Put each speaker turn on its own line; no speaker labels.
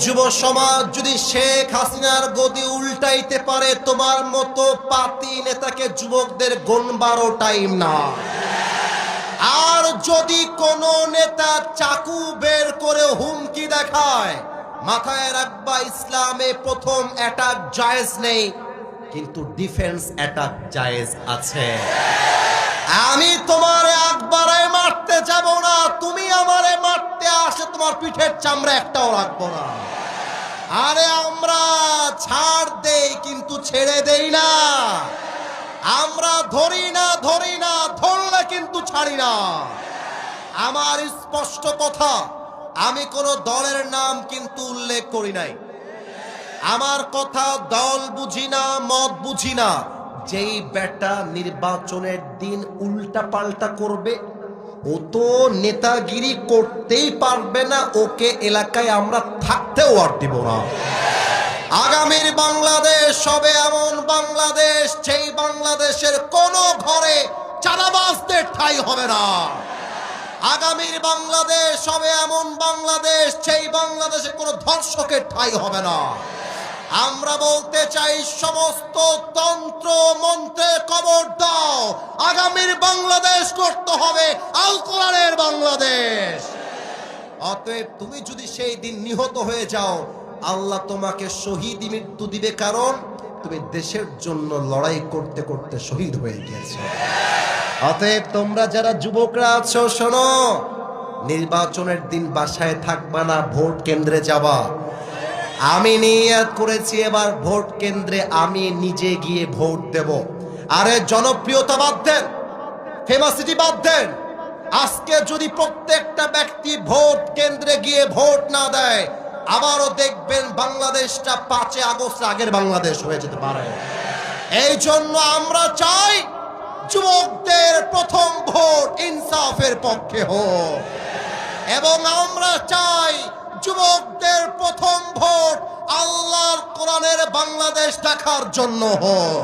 যুব সমাজ যদি শেখ হাসিনার গদি উল্টাইতে পারে, তোমার মতো পাতি নেতাকে যুবকদের গোনবারও টাইম না। আর যদি কোন নেতা চাকু বের করে হুমকি দেখায়, মাথায় রাখবা ইসলামে প্রথম অ্যাটাক জায়েজ নেই, কিন্তু ডিফেন্স অ্যাটাক জায়েজ আছে। আমি তোমারে একবারে মারতে যাব না, তুমি আমারে মারতে আসে তোমার পিঠের চামড়া একটাও রাখবো না। আরে আমরা ছাড় দেই কিন্তু ছেড়ে দেই না, আমরা ধরি না ধরলে কিন্তু ছাড়ি না। আমার স্পষ্ট কথা, আমি কোন দলের নাম কিন্তু উল্লেখ করি নাই। আমার কথা, দল বুঝি না, মত বুঝি না। যেই বেটা নির্বাচনের দিন উল্টা পাল্টা করবে, ও তো নেতাগিরি করতেই পারবে না, ওকে এলাকায় আমরা থাকতেও আর দিব না। আগামীর বাংলাদেশ হবে এমন বাংলাদেশ, যেই বাংলাদেশের কোন ঘরে চাঁদাবাজদের ঠাঁই হবে না। আগামীর বাংলাদেশ হবে এমন বাংলাদেশ, যেই বাংলাদেশে কোনো ধর্ষকের ঠাঁই হবে না। আমরা বলতে চাই, সমস্ত তন্ত্র মন্ত্রে কবর দাও, আগামীর বাংলাদেশ করতে হবে আল কোরআনের বাংলাদেশ। অতএব তুমি যদি সেই দিন নিহত হয়ে যাও, আল্লাহ তোমাকে শহীদ মৃত্যু দিবে, কারণ তুমি দেশের জন্য লড়াই করতে করতে শহীদ হয়ে গিয়েছো। অতএব তোমরা যারা যুবকরা আছো, শোনো, নির্বাচনের দিন বাসায় থাকবা না, ভোট কেন্দ্রে যাবা। আমি নিয়ত করেছি এবার ভোট কেন্দ্রে আমি নিজে গিয়ে ভোট দেব। আরে জনপ্রিয়তা বাদ দেন, ফেমাসিটি বাদ দেন। আজকে যদি প্রত্যেকটা ব্যক্তি ভোট কেন্দ্রে গিয়ে ভোট না দেয়, আবারও দেখবেন বাংলাদেশটা 5 আগস্ট আগের বাংলাদেশ হয়ে যেতে পারে। এই জন্য আমরা চাই যুবকদের প্রথম ভোট ইনসাফের পক্ষে হোক, এবং আমরা চাই যুবকদের প্রথম ভোট আল্লাহর কোরআনের বাংলাদেশ দেখার জন্য হোক।